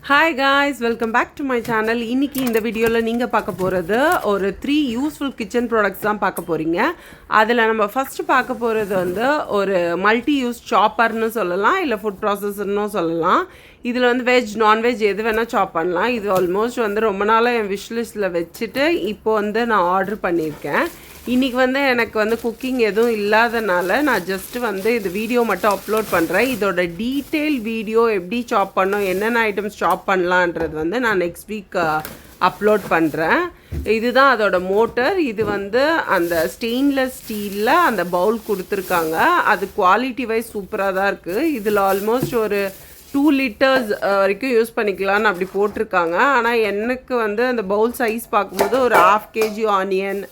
Hi guys, welcome back to my channel. இன்றைக்கி இந்த வீடியோவில் நீங்கள் பார்க்க போகிறது ஒரு 3 யூஸ்ஃபுல் கிச்சன் ப்ராடக்ட்ஸ் தான் பார்க்க போகிறீங்க. அதில் நம்ம ஃபஸ்ட்டு பார்க்க போகிறது வந்து ஒரு மல்டி யூஸ் சாப்பர்னு சொல்லலாம், இல்லை ஃபுட் ப்ராசஸர்னு சொல்லலாம். இதில் வந்து வெஜ் நான்வெஜ் எது வேணால் சாப் பண்ணலாம். இது ஆல்மோஸ்ட் வந்து ரொம்ப நாளாக என் விஷ்லிஸ்ட்டில் வச்சுட்டு இப்போ வந்து நான் ஆர்டர் பண்ணியிருக்கேன். இன்றைக்கி வந்து எனக்கு வந்து குக்கிங் எதுவும் இல்லாதனால நான் ஜஸ்ட்டு வந்து இது வீடியோ மட்டும் அப்லோட் பண்ணுறேன். இதோட டீட்டெயில் வீடியோ எப்படி சாப் பண்ணோம், என்னென்ன ஐட்டம்ஸ் சாப் பண்ணலான்றது வந்து நான் நெக்ஸ்ட் வீக் அப்லோட் பண்ணுறேன். இதுதான் அதோட மோட்டர். இது வந்து அந்த ஸ்டெயின்லெஸ் ஸ்டீலில் அந்த பவுல் கொடுத்துருக்காங்க. அது குவாலிட்டி வைஸ் சூப்பராக தான் இருக்குது. இதில் ஆல்மோஸ்ட் ஒரு 2 லிட்டர்ஸ் வரைக்கும் யூஸ் பண்ணிக்கலான்னு அப்படி போட்டிருக்காங்க. ஆனால் எனக்கு வந்து அந்த பவுல் சைஸ் பார்க்கும்போது ஒரு 1/2 kg ஆனியன்,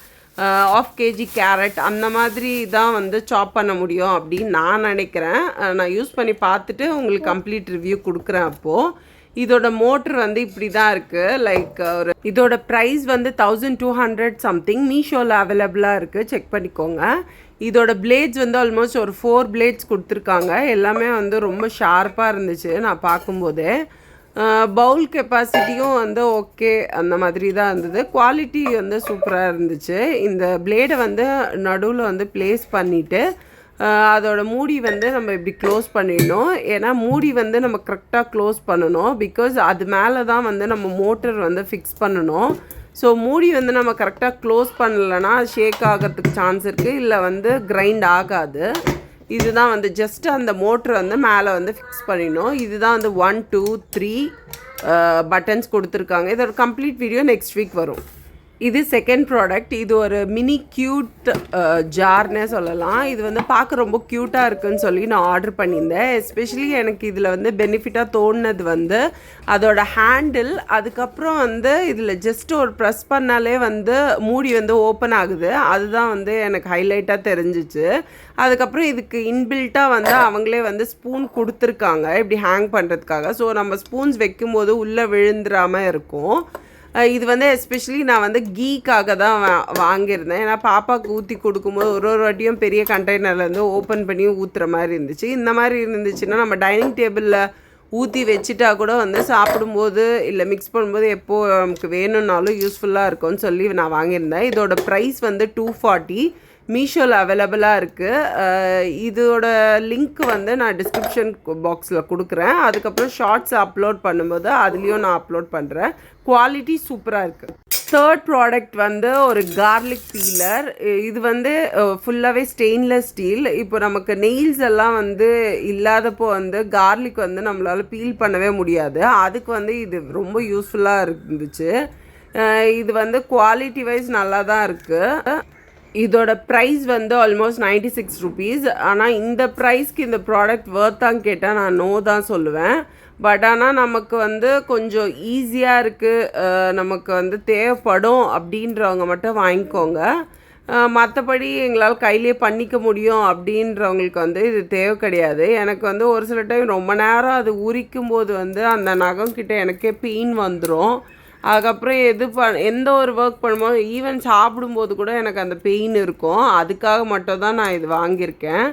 1/2 kg கேரட் அந்த மாதிரி தான் வந்து சாப் பண்ண முடியும் அப்படின்னு நான் நினைக்கிறேன். நான் யூஸ் பண்ணி பார்த்துட்டு உங்களுக்கு கம்ப்ளீட் ரிவ்யூ கொடுக்குறேன். அப்போது இதோட மோட்ரு வந்து இப்படி தான் இருக்குது. லைக் ஒரு இதோட ப்ரைஸ் வந்து 1200 சம்திங். மீஷோவில் அவைலபிளாக இருக்குது, செக் பண்ணிக்கோங்க. இதோட பிளேட்ஸ் வந்து ஆல்மோஸ்ட் ஒரு 4 பிளேட்ஸ் கொடுத்துருக்காங்க. எல்லாமே வந்து ரொம்ப ஷார்ப்பாக இருந்துச்சு நான் பார்க்கும்போதே. பவுல் கெப்பாசிட்டியும் வந்து ஓகே அந்த மாதிரி தான் இருந்தது. குவாலிட்டி வந்து சூப்பராக இருந்துச்சு. இந்த பிளேடை வந்து நடுவில் வந்து ப்ளேஸ் பண்ணிவிட்டு அதோட மூடி வந்து நம்ம இப்படி க்ளோஸ் பண்ணிடணும். ஏன்னா மூடி வந்து நம்ம கரெக்டாக க்ளோஸ் பண்ணணும். பிகாஸ் அது மேலே தான் வந்து நம்ம மோட்டர் வந்து ஃபிக்ஸ் பண்ணணும். ஸோ மூடி வந்து நம்ம கரெக்டாக க்ளோஸ் பண்ணலைன்னா ஷேக் ஆகிறதுக்கு சான்ஸ் இருக்குது, இல்லை வந்து கிரைண்ட் ஆகாது. இதுதான் வந்து ஜஸ்ட் அந்த மோட்ரு வந்து மேலே வந்து ஃபிக்ஸ் பண்ணிடணும். இதுதான் வந்து 1 2 3 பட்டன்ஸ் கொடுத்துருக்காங்க. இதோட கம்ப்ளீட் வீடியோ நெக்ஸ்ட் வீக் வரும். இது செகண்ட் ப்ராடக்ட். இது ஒரு மினி க்யூட் ஜார்னே சொல்லலாம். இது வந்து பார்க்க ரொம்ப க்யூட்டாக இருக்குன்னு சொல்லி நான் ஆர்டர் பண்ணியிருந்தேன். எஸ்பெஷலி எனக்கு இதில் வந்து பெனிஃபிட்டாக தோணுனது வந்து அதோட ஹேண்டில். அதுக்கப்புறம் வந்து இதில் ஜஸ்ட் ஒரு ப்ரெஸ் பண்ணாலே வந்து மூடி வந்து ஓப்பன் ஆகுது. அதுதான் வந்து எனக்கு ஹைலைட்டாக தெரிஞ்சிச்சு. அதுக்கப்புறம் இதுக்கு இன்பில்ட்டாக வந்து அவங்களே வந்து ஸ்பூன் கொடுத்துருக்காங்க இப்படி ஹேங் பண்ணுறதுக்காக. ஸோ நம்ம ஸ்பூன்ஸ் வைக்கும்போது உள்ளே விழுந்துடாமல் இருக்கும். இது வந்து எஸ்பெஷலி நான் வந்து கீக்காக தான் வாங்கியிருந்தேன். ஏன்னா பாப்பாவுக்கு ஊற்றி கொடுக்கும்போது ஒரு வாட்டியும் பெரிய கண்டெய்னர்லேருந்து ஓப்பன் பண்ணி ஊற்றுற மாதிரி இருந்துச்சு. இந்த மாதிரி இருந்துச்சுன்னா நம்ம டைனிங் டேபிளில் ஊற்றி வச்சுட்டா கூட வந்து சாப்பிடும்போது இல்லை மிக்ஸ் பண்ணும்போது எப்போது நமக்கு வேணும்னாலும் யூஸ்ஃபுல்லாக இருக்கும்னு சொல்லி நான் வாங்கியிருந்தேன். இதோட ப்ரைஸ் வந்து 240. மீஷோவில் அவைலபிளாக இருக்குது. இதோட லிங்க் வந்து நான் டிஸ்கிரிப்ஷன் பாக்ஸில் கொடுக்குறேன். அதுக்கப்புறம் ஷார்ட்ஸ் அப்லோட் பண்ணும்போது அதுலேயும் நான் அப்லோட் பண்ணுறேன். குவாலிட்டி சூப்பராக இருக்குது. தேர்ட் ப்ராடக்ட் வந்து ஒரு கார்லிக் பீலர். இது வந்து ஃபுல்லாகவே ஸ்டெயின்லெஸ் ஸ்டீல். இப்போ நமக்கு நெயில்ஸ் எல்லாம் வந்து இல்லாதப்போ வந்து கார்லிக் வந்து நம்மளால் பீல் பண்ணவே முடியாது. அதுக்கு வந்து இது ரொம்ப யூஸ்ஃபுல்லாக இருந்துச்சு. இது வந்து குவாலிட்டி வைஸ் நல்லா தான் இருக்குது. இதோட ப்ரைஸ் வந்து ஆல்மோஸ்ட் 96 ருபீஸ். ஆனால் இந்த ப்ரைஸ்க்கு இந்த ப்ராடக்ட் வர்த்தான்னு கேட்டால் நான் நோ தான் சொல்லுவேன். பட் ஆனால் நமக்கு வந்து கொஞ்சம் ஈஸியாக இருக்குது, நமக்கு வந்து தேவைப்படும் அப்படின்றவங்க மட்டும் வாங்கிக்கோங்க. மற்றபடி எங்களால் கையிலே பண்ணிக்க முடியும் அப்படின்றவங்களுக்கு வந்து இது தேவை கிடையாது. எனக்கு வந்து ஒரு சில டைம் ரொம்ப நேரம் அது உரிக்கும்போது வந்து அந்த நகம் கிட்ட எனக்கே பெயின் வந்துடும். அதுக்கப்புறம் எந்த ஒரு ஒர்க் பண்ணும்போது ஈவன் சாப்பிடும்போது கூட எனக்கு அந்த பெயின் இருக்கும். அதுக்காக மட்டும் தான் நான் இது வாங்கியிருக்கேன்.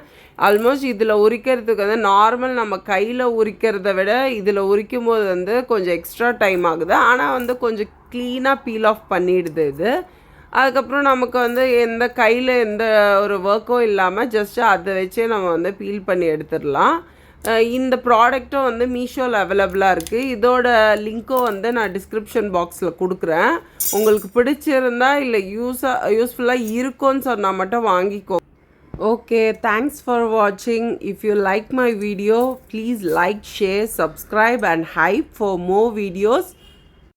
ஆல்மோஸ்ட் இதில் உரிக்கிறதுக்கு வந்து நார்மல் நம்ம கையில் உரிக்கிறத விட இதில் உரிக்கும் போது வந்து கொஞ்சம் எக்ஸ்ட்ரா டைம் ஆகுது. ஆனால் வந்து கொஞ்சம் க்ளீனாக பீல் ஆஃப் பண்ணிடுது இது. அதுக்கப்புறம் நமக்கு வந்து எந்த கையில் எந்த ஒரு ஒர்க்கும் இல்லாமல் ஜஸ்ட்டு அதை வச்சே நம்ம வந்து பீல் பண்ணி எடுத்துடலாம். இந்த ப்ராடக்ட்டும் வந்து மீஷோவில் அவைலபிளாக இருக்குது. இதோட லிங்க்கும் வந்து நான் டிஸ்கிரிப்ஷன் பாக்ஸில் கொடுக்குறேன். உங்களுக்கு பிடிச்சிருந்தா இல்லை யூஸ்ஃபுல்லாக இருக்கும்னு சொன்னால் மட்டும் வாங்கிக்கோ. ஓகே, தேங்க்ஸ் ஃபார் வாட்சிங். If you like my video please like, share, subscribe and hype for more videos.